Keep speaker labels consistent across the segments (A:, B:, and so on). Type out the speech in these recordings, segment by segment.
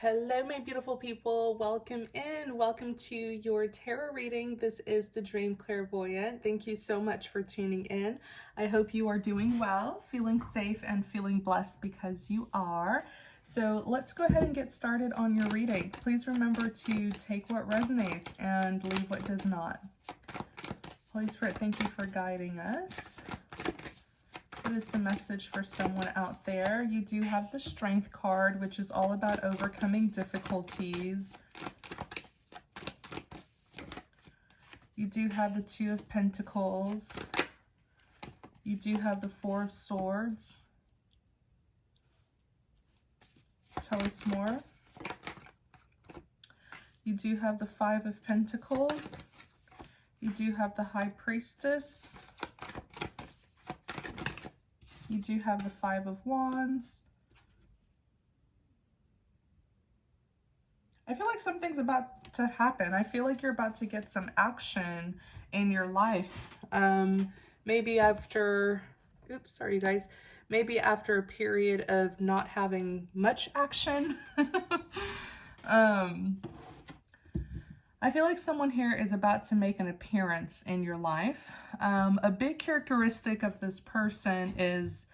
A: Hello, my beautiful people. Welcome in. Welcome to your tarot reading. This is the Dream Clairvoyant. Thank you so much for tuning in. I hope you are doing well, feeling safe, and feeling blessed because you are. So let's go ahead and get started on your reading. Please remember to take what resonates and leave what does not. Holy Spirit, thank you for guiding us. What is the message for someone out there? You do have the Strength card, which is all about overcoming difficulties. You do have the Two of Pentacles. You do have the Four of Swords. Tell us more. You do have the Five of Pentacles. You do have the High Priestess. You do have the Five of Wands. I feel like something's about to happen. I feel like you're about to get some action in your life. Maybe after, oops, sorry you guys. Maybe after a period of not having much action. I feel like someone here is about to make an appearance in your life. A big characteristic of this person is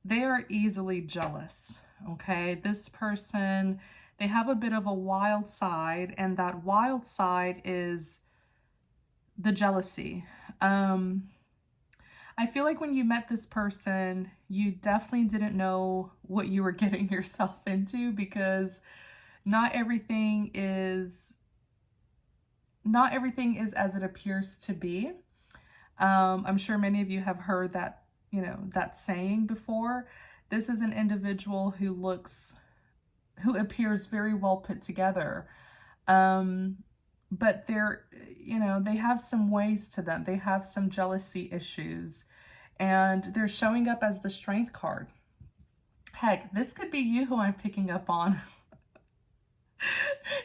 A: they are easily jealous, okay? This person, they have a bit of a wild side, and that wild side is the jealousy. I feel like when you met this person, you definitely didn't know what you were getting yourself into, because not everything is as it appears to be. I'm sure many of you have heard that, that saying before. This is an individual who appears very well put together. But they're, they have some ways to them. They have some jealousy issues, and they're showing up as the Strength card. Heck, this could be you who I'm picking up on.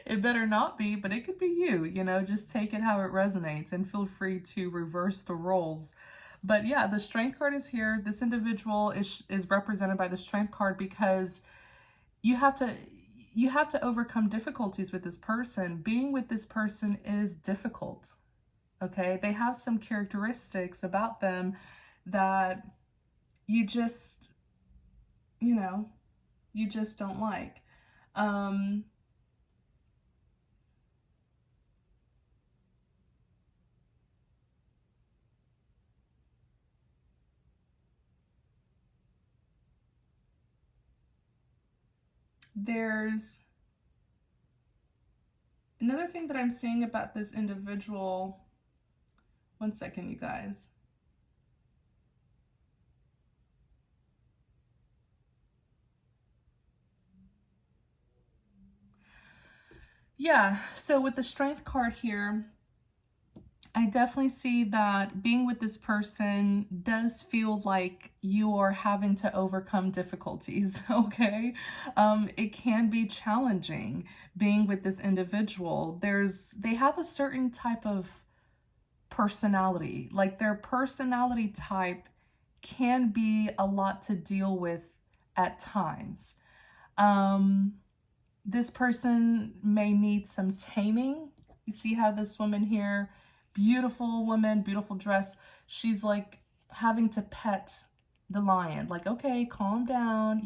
A: It better not be, but it could be you, just take it how it resonates and feel free to reverse the roles. But yeah, the Strength card is here. This individual is represented by the Strength card because you have to overcome difficulties with this person. Being with this person is difficult, okay? They have some characteristics about them that you just don't like. There's another thing that I'm seeing about this individual. One second, you guys. Yeah, so with the Strength card here, I definitely see that being with this person does feel like you are having to overcome difficulties, okay? It can be challenging being with this individual. They have a certain type of personality. Like, their personality type can be a lot to deal with at times. This person may need some taming. You see how this woman here, beautiful woman, beautiful dress, she's like having to pet the lion. Like, okay, calm down,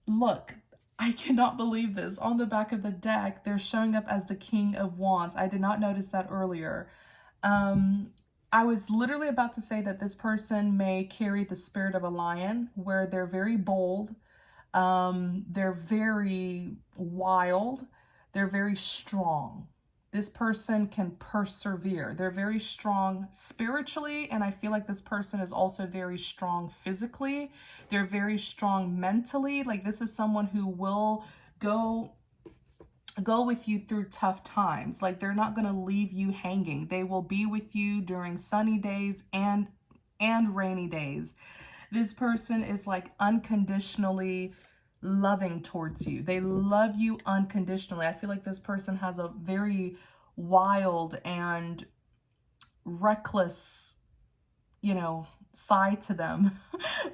A: Look, I cannot believe this. On the back of the deck, they're showing up as the King of Wands. I did not notice that earlier. I was literally about to say that this person may carry the spirit of a lion, where they're very bold, they're very wild, they're very strong. This person can persevere. They're very strong spiritually, and I feel like this person is also very strong physically. They're very strong mentally. Like, this is someone who will go with you through tough times. Like, they're not going to leave you hanging. They will be with you during sunny days and rainy days. This person is like unconditionally loving towards you. They love you unconditionally. I feel like this person has a very wild and reckless, side to them.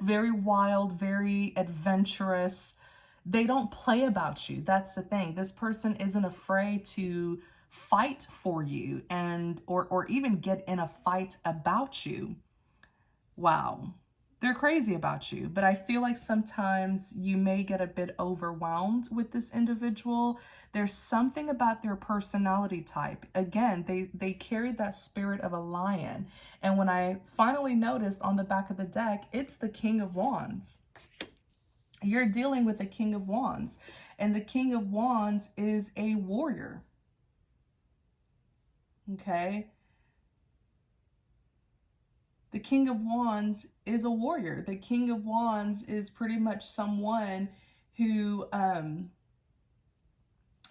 A: Very wild, very adventurous. They don't play about you. That's the thing. This person isn't afraid to fight for you and or even get in a fight about you. Wow. They're crazy about you, but I feel like sometimes you may get a bit overwhelmed with this individual. There's something about their personality type. Again, they carry that spirit of a lion. And when I finally noticed on the back of the deck, it's the King of Wands. You're dealing with the King of Wands, and the King of Wands is a warrior. Okay? The King of Wands is a warrior. The King of Wands is pretty much someone who,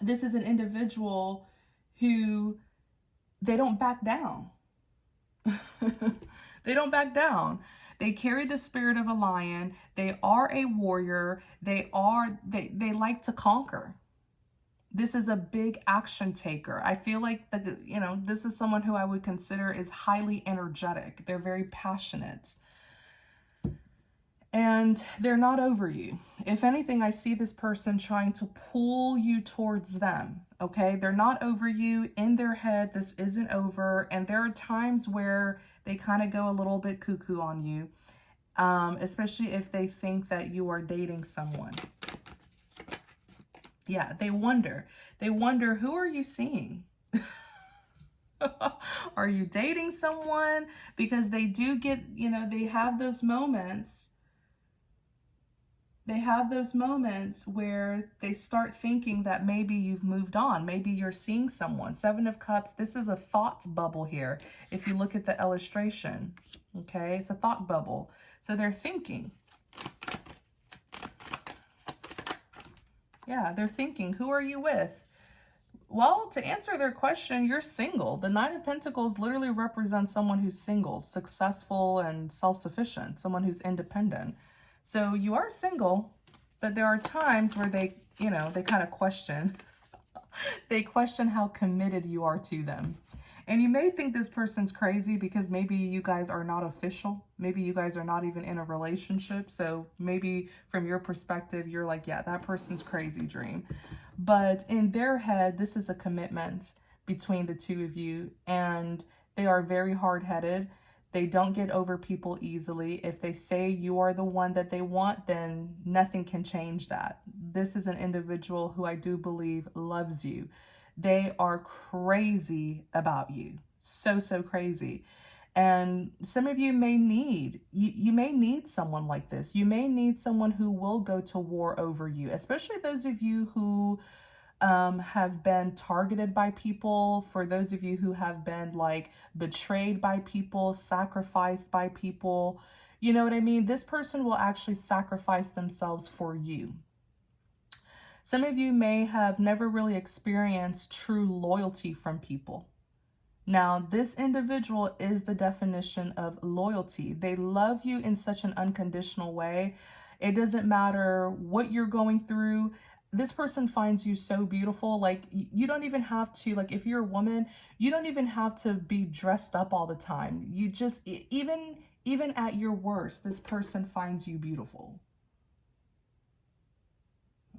A: this is an individual who, they don't back down. They don't back down. They carry the spirit of a lion. They are a warrior. They like to conquer. This is a big action taker. I feel like this is someone who I would consider is highly energetic. They're very passionate. And they're not over you. If anything, I see this person trying to pull you towards them. Okay? They're not over you. In their head, this isn't over. And there are times where they kind of go a little bit cuckoo on you. Especially if they think that you are dating someone. Yeah, they wonder. They wonder, who are you seeing? Are you dating someone? Because they do get, they have those moments. They have those moments where they start thinking that maybe you've moved on. Maybe you're seeing someone. Seven of Cups, this is a thought bubble here. If you look at the illustration, okay, it's a thought bubble. So they're thinking. Yeah, they're thinking, who are you with? Well, to answer their question, you're single. The Nine of Pentacles literally represents someone who's single, successful and self-sufficient, someone who's independent. So you are single, but there are times where they kind of question. They question how committed you are to them. And you may think this person's crazy because maybe you guys are not official. Maybe you guys are not even in a relationship. So maybe from your perspective, you're like, yeah, that person's crazy, Dream. But in their head, this is a commitment between the two of you. And they are very hard-headed. They don't get over people easily. If they say you are the one that they want, then nothing can change that. This is an individual who I do believe loves you. They are crazy about you. So crazy. And some of you may need, you may need someone like this. You may need someone who will go to war over you, especially those of you who have been targeted by people, for those of you who have been like betrayed by people, sacrificed by people. You know what I mean? This person will actually sacrifice themselves for you. Some of you may have never really experienced true loyalty from people. Now, this individual is the definition of loyalty. They love you in such an unconditional way. It doesn't matter what you're going through. This person finds you so beautiful. Like, you don't even have to, like, if you're a woman, you don't even have to be dressed up all the time. You just, even at your worst, this person finds you beautiful.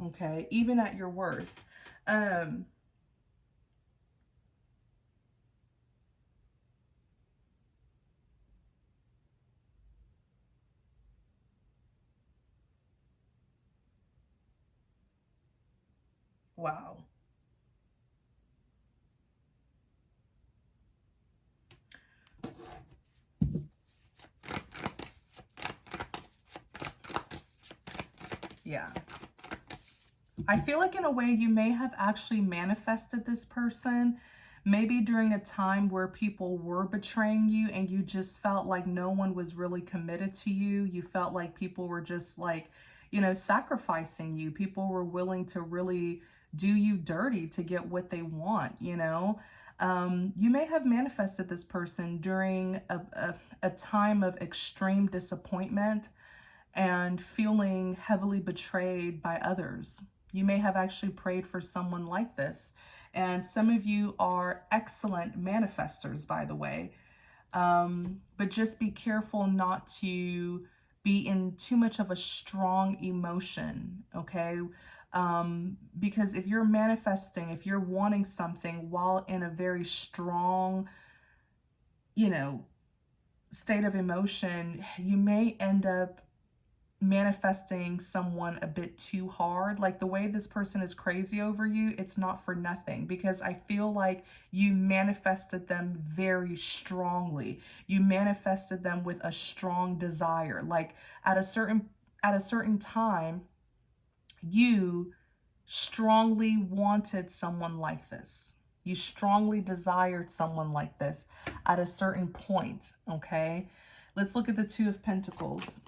A: Okay, even at your worst. Wow. Yeah. I feel like in a way you may have actually manifested this person, maybe during a time where people were betraying you and you just felt like no one was really committed to you. You felt like people were just like, sacrificing you. People were willing to really do you dirty to get what they want, You may have manifested this person during a time of extreme disappointment and feeling heavily betrayed by others. You may have actually prayed for someone like this. And some of you are excellent manifestors, by the way. But just be careful not to be in too much of a strong emotion, okay? Because if you're manifesting, if you're wanting something while in a very strong, you know, state of emotion, you may end up manifesting someone a bit too hard. Like the way this person is crazy over you, it's not for nothing, because I feel like you manifested them very strongly. You manifested them with a strong desire. Like at a certain time, you strongly wanted someone like this. You strongly desired someone like this at a certain point, okay? Let's look at the Two of Pentacles.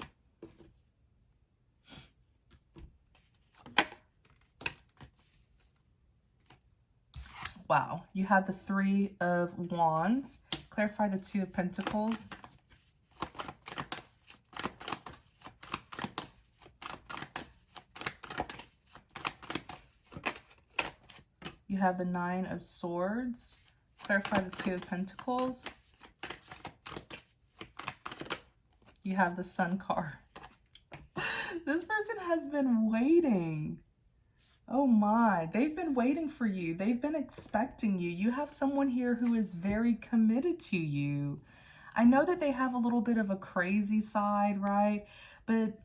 A: Wow, you have the Three of Wands. Clarify the Two of Pentacles. You have the Nine of Swords. Clarify the Two of Pentacles. You have the Sun card. This person has been waiting. Oh my, they've been waiting for you. They've been expecting you. You have someone here who is very committed to you. I know that they have a little bit of a crazy side, right? But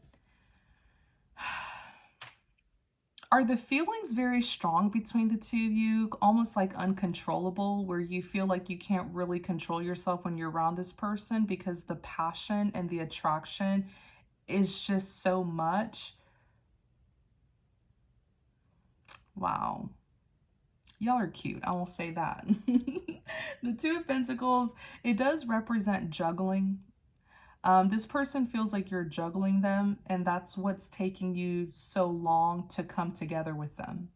A: are the feelings very strong between the two of you, almost like uncontrollable, where you feel like you can't really control yourself when you're around this person because the passion and the attraction is just so much? Wow. Y'all are cute. I will say that. The Two of Pentacles, it does represent juggling. This person feels like you're juggling them, and that's what's taking you so long to come together with them.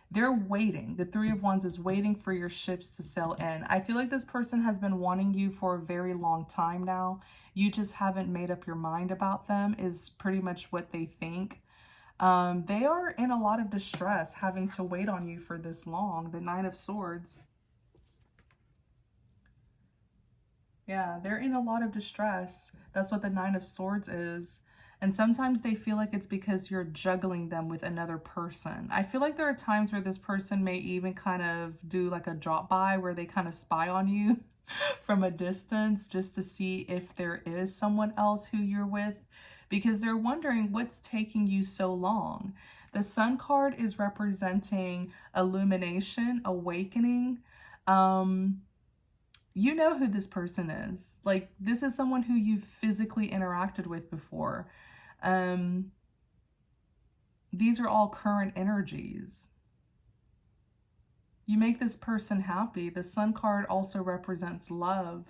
A: They're waiting. The Three of Wands is waiting for your ships to sail in. I feel like this person has been wanting you for a very long time now. You just haven't made up your mind about them, is pretty much what they think. They are in a lot of distress having to wait on you for this long. The Nine of Swords. Yeah, they're in a lot of distress. That's what the Nine of Swords is. And sometimes they feel like it's because you're juggling them with another person. I feel like there are times where this person may even kind of do like a drop by where they kind of spy on you from a distance just to see if there is someone else who you're with, because they're wondering what's taking you so long. The Sun card is representing illumination, awakening. You know who this person is. Like, this is someone who you've physically interacted with before. These are all current energies. You make this person happy. The Sun card also represents love.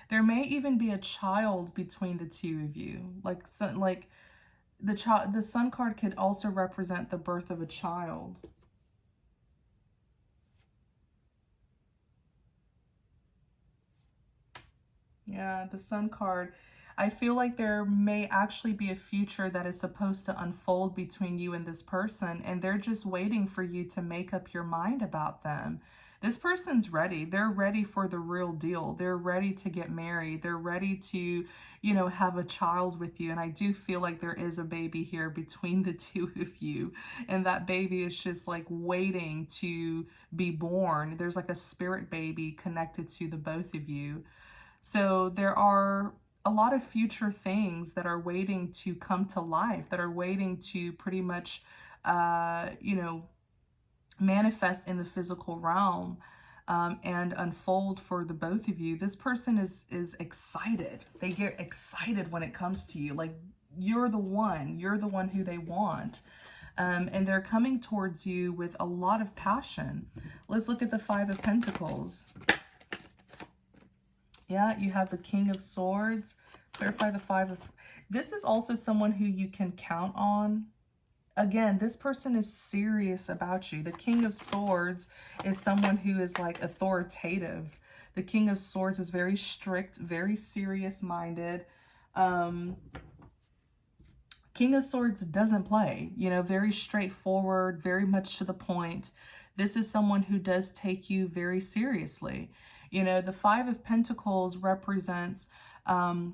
A: There may even be a child between the two of you. Like the Sun card could also represent the birth of a child. Yeah, the Sun card. I feel like there may actually be a future that is supposed to unfold between you and this person, and they're just waiting for you to make up your mind about them. This person's ready. They're ready for the real deal. They're ready to get married. They're ready to, you know, have a child with you. And I do feel like there is a baby here between the two of you. And that baby is just like waiting to be born. There's like a spirit baby connected to the both of you. So there are a lot of future things that are waiting to come to life, that are waiting to pretty much, you know, manifest in the physical realm and unfold for the both of you. This person is excited. They get excited when it comes to you. Like, you're the one who they want. And they're coming towards you with a lot of passion. Let's look at the Five of Pentacles. Yeah, you have the King of Swords. Clarify the Five of... This is also someone who you can count on. Again, this person is serious about you. The King of Swords is someone who is like authoritative. The King of Swords is very strict, very serious-minded. King of Swords doesn't play, you know, very straightforward, very much to the point. This is someone who does take you very seriously. You know, the Five of Pentacles represents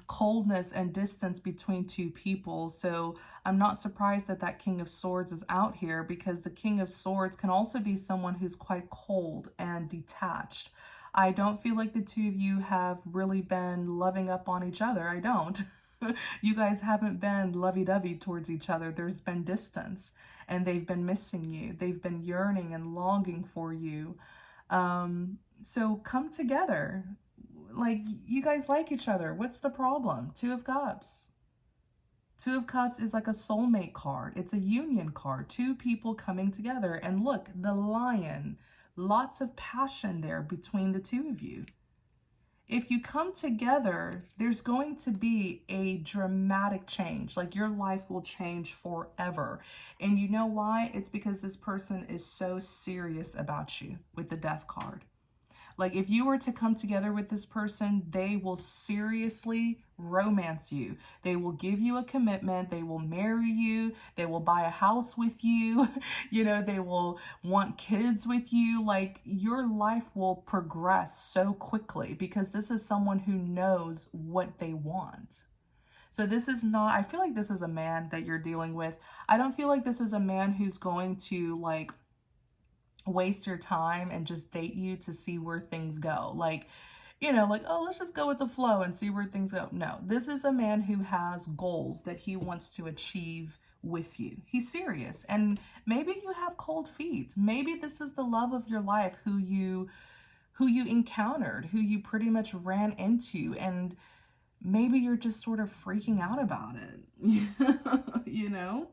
A: coldness and distance between two people. So I'm not surprised that that King of Swords is out here, because the King of Swords can also be someone who's quite cold and detached. I don't feel like the two of you have really been loving up on each other. I don't. You guys haven't been lovey-dovey towards each other. There's been distance, and they've been missing you. They've been yearning and longing for you. So come together. Like, you guys like each other. What's the problem? Two of Cups. Two of Cups is like a soulmate card. It's a union card. Two people coming together. And look, the Lion. Lots of passion there between the two of you. If you come together, there's going to be a dramatic change. Like, your life will change forever. And you know why? It's because this person is so serious about you with the Death card. Like, if you were to come together with this person, they will seriously romance you. They will give you a commitment. They will marry you. They will buy a house with you. You know, they will want kids with you. Like, your life will progress so quickly, because this is someone who knows what they want. So this is not, I feel like this is a man that you're dealing with. I don't feel like this is a man who's going to, like, waste your time and just date you to see where things go. Like, you know, like, oh, let's just go with the flow and see where things go. No, this is a man who has goals that he wants to achieve with you. He's serious. And maybe you have cold feet. Maybe this is the love of your life who you encountered, who you pretty much ran into, and maybe you're just sort of freaking out about it. You know?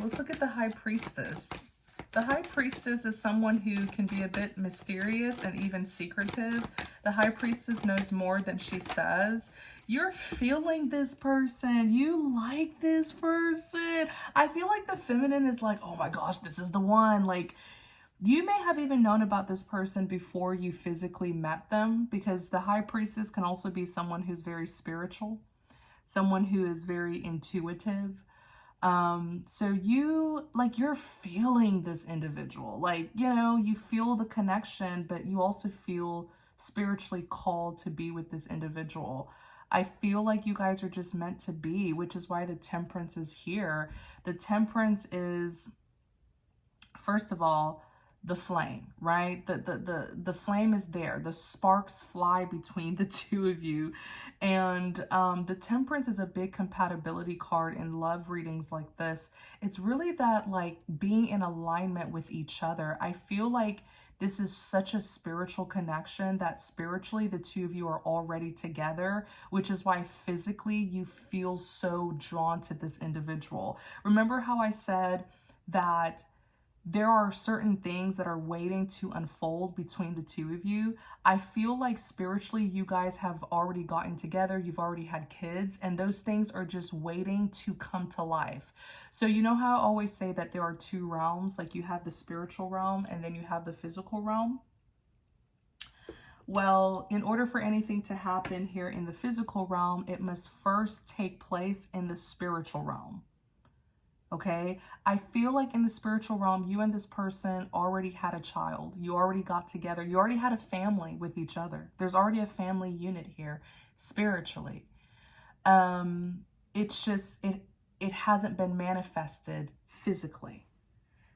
A: Let's look at the High Priestess. The High Priestess is someone who can be a bit mysterious and even secretive. The High Priestess knows more than she says. You're feeling this person. You like this person. I feel like the feminine is like, oh my gosh, this is the one. Like, you may have even known about this person before you physically met them, because the High Priestess can also be someone who's very spiritual, someone who is very intuitive. So you're feeling this individual, like, you know, you feel the connection, but you also feel spiritually called to be with this individual. I feel like you guys are just meant to be, which is why the Temperance is here. The Temperance is, first of all, the flame, right? The flame is there. The sparks fly between the two of you. And the Temperance is a big compatibility card in love readings like this. It's really that, like, being in alignment with each other. I feel like this is such a spiritual connection that spiritually the two of you are already together, which is why physically you feel so drawn to this individual. Remember how I said that there are certain things that are waiting to unfold between the two of you? I feel like spiritually you guys have already gotten together, you've already had kids, and those things are just waiting to come to life. So you know how I always say that there are two realms, like you have the spiritual realm and then you have the physical realm? Well, in order for anything to happen here in the physical realm, it must first take place in the spiritual realm. Okay, I feel like in the spiritual realm, you and this person already had a child. You already got together. You already had a family with each other. There's already a family unit here spiritually. It's just, it hasn't been manifested physically.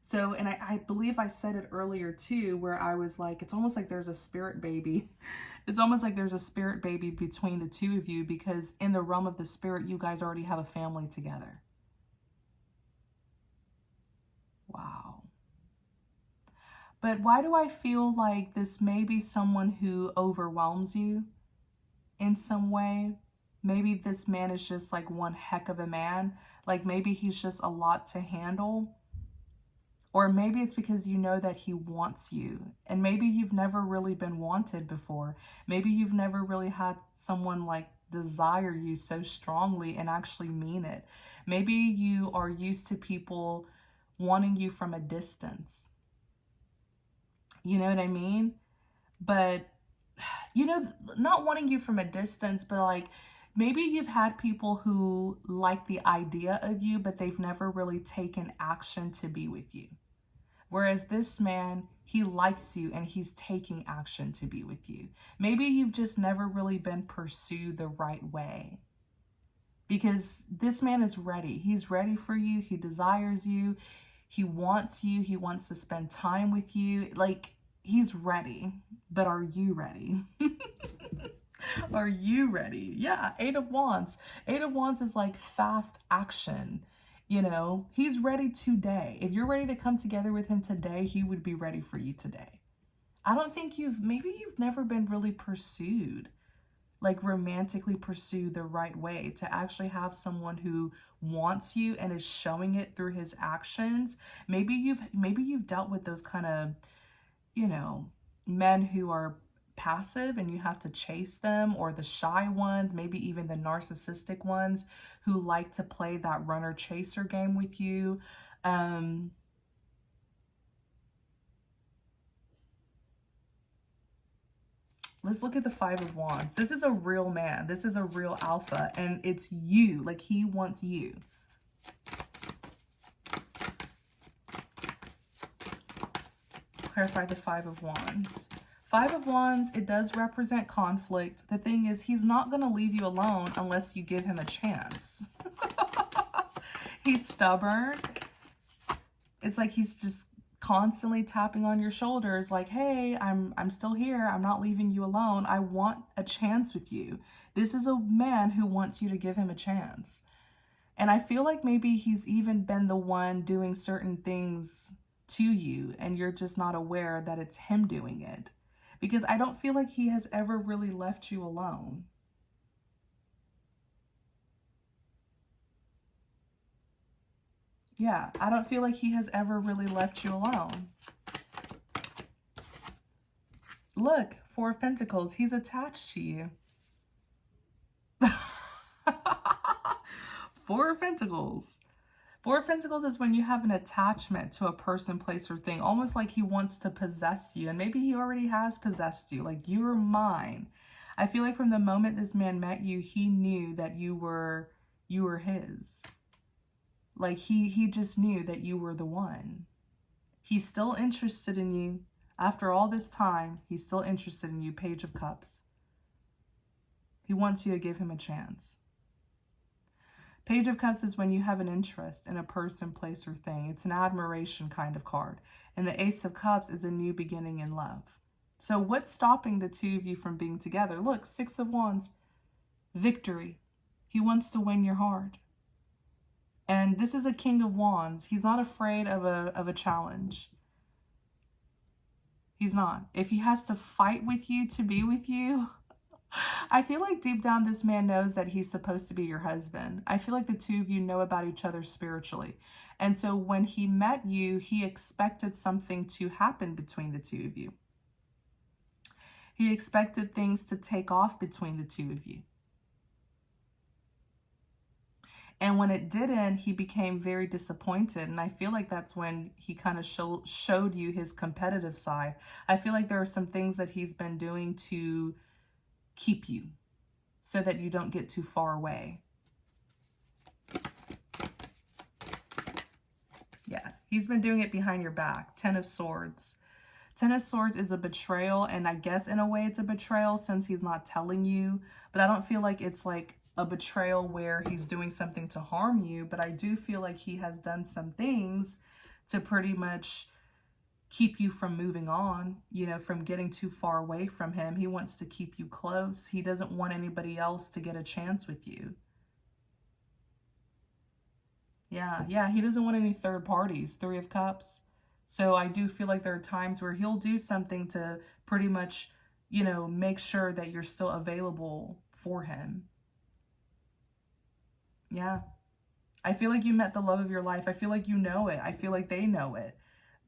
A: So, and I believe I said it earlier too, where I was like, it's almost like there's a spirit baby. It's almost like there's a spirit baby between the two of you, because in the realm of the spirit, you guys already have a family together. Wow. But why do I feel like this may be someone who overwhelms you in some way? Maybe this man is just like one heck of a man. Like, maybe he's just a lot to handle. Or maybe it's because you know that he wants you. And maybe you've never really been wanted before. Maybe you've never really had someone like desire you so strongly and actually mean it. Maybe you are used to people wanting you from a distance. You know what I mean? But, you know, not wanting you from a distance, but like maybe you've had people who like the idea of you, but they've never really taken action to be with you. Whereas this man, he likes you and he's taking action to be with you. Maybe you've just never really been pursued the right way. Because this man is ready. He's ready for you. He desires you. He wants you. He wants to spend time with you. Like, he's ready. But are you ready? Are you ready? Yeah, Eight of Wands. Eight of Wands is like fast action. You know, he's ready today. If you're ready to come together with him today, he would be ready for you today. I don't think maybe you've never been really pursued, like romantically pursued the right way, to actually have someone who wants you and is showing it through his actions. Maybe you've dealt with those kind of, you know, men who are passive and you have to chase them, or the shy ones, maybe even the narcissistic ones who like to play that runner chaser game with you. Let's look at the Five of Wands. This is a real man. This is a real alpha, and it's you. Like, he wants you. Clarify the Five of Wands. Five of Wands, it does represent conflict. The thing is, he's not going to leave you alone unless you give him a chance. He's stubborn. It's like he's just constantly tapping on your shoulders like, hey, I'm still here. I'm not leaving you alone. I want a chance with you. This is a man who wants you to give him a chance. And I feel like maybe he's even been the one doing certain things to you and you're just not aware that it's him doing it. Because I don't feel like he has ever really left you alone. Yeah, I don't feel like he has ever really left you alone. Look, Four of Pentacles, he's attached to you. Four of Pentacles. Four of Pentacles is when you have an attachment to a person, place, or thing, almost like he wants to possess you. And maybe he already has possessed you, like, you're mine. I feel like from the moment this man met you, he knew that you were his. Like, he just knew that you were the one. He's still interested in you. After all this time, he's still interested in you. Page of Cups. He wants you to give him a chance. Page of Cups is when you have an interest in a person, place, or thing. It's an admiration kind of card. And the Ace of Cups is a new beginning in love. So what's stopping the two of you from being together? Look, Six of Wands. Victory. He wants to win your heart. And this is a King of Wands. He's not afraid of a challenge. He's not. If he has to fight with you to be with you, I feel like deep down this man knows that he's supposed to be your husband. I feel like the two of you know about each other spiritually. And so when he met you, he expected something to happen between the two of you. He expected things to take off between the two of you. And when it didn't, he became very disappointed. And I feel like that's when he kind of showed you his competitive side. I feel like there are some things that he's been doing to keep you so that you don't get too far away. Yeah, he's been doing it behind your back. Ten of Swords. Ten of Swords is a betrayal, and I guess in a way it's a betrayal since he's not telling you, but I don't feel like it's like a betrayal where he's doing something to harm you, but I do feel like he has done some things to pretty much keep you from moving on, you know, from getting too far away from him. He wants to keep you close. He doesn't want anybody else to get a chance with you. Yeah, he doesn't want any third parties. Three of Cups. So I do feel like there are times where he'll do something to pretty much, you know, make sure that you're still available for him. Yeah. I feel like you met the love of your life. I feel like you know it. I feel like they know it.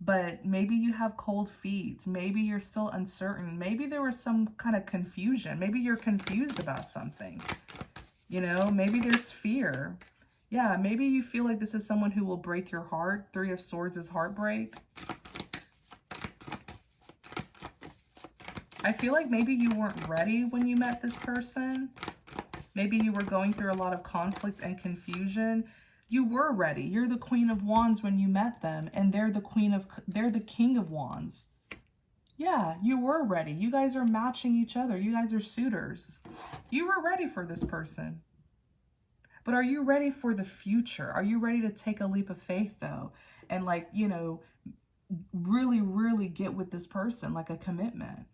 A: But maybe you have cold feet. Maybe you're still uncertain. Maybe there was some kind of confusion. Maybe you're confused about something. You know, maybe there's fear. Yeah, maybe you feel like this is someone who will break your heart. Three of Swords is heartbreak. I feel like maybe you weren't ready when you met this person. Maybe you were going through a lot of conflict and confusion. You were ready. You're the Queen of Wands when you met them, and they're the King of Wands. Yeah, you were ready. You guys are matching each other. You guys are suitors. You were ready for this person. But are you ready for the future? Are you ready to take a leap of faith though? And like, you know, really, really get with this person, like a commitment.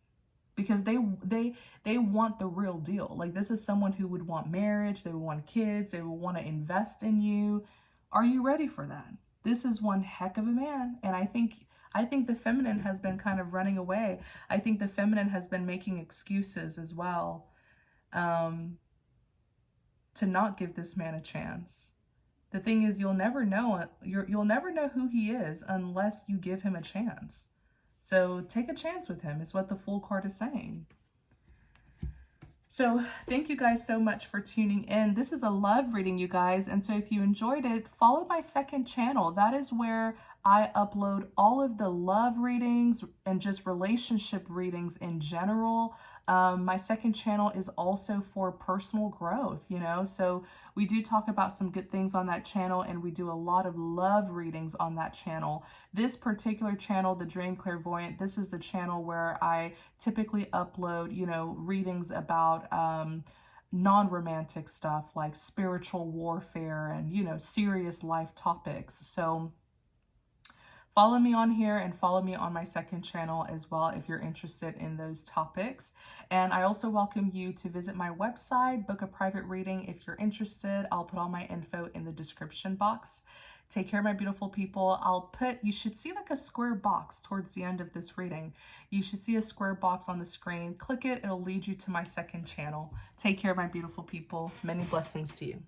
A: Because they want the real deal. Like, this is someone who would want marriage, they would want kids, they would want to invest in you. Are you ready for that? This is one heck of a man. And I think the feminine has been kind of running away. I think the feminine has been making excuses as well, to not give this man a chance. The thing is, you'll never know who he is unless you give him a chance. So take a chance with him is what the Fool card is saying. So thank you guys so much for tuning in. This is a love reading, you guys. And so if you enjoyed it, follow my second channel. That is where I upload all of the love readings and just relationship readings in general. My second channel is also for personal growth, you know, so we do talk about some good things on that channel, and we do a lot of love readings on that channel. This particular channel, The Dream Clairvoyant, this is the channel where I typically upload, you know, readings about non-romantic stuff like spiritual warfare and, you know, serious life topics. So follow me on here and follow me on my second channel as well if you're interested in those topics. And I also welcome you to visit my website, book a private reading if you're interested. I'll put all my info in the description box. Take care, my beautiful people. You should see like a square box towards the end of this reading. You should see a square box on the screen. Click it, it'll lead you to my second channel. Take care, my beautiful people. Many blessings to you.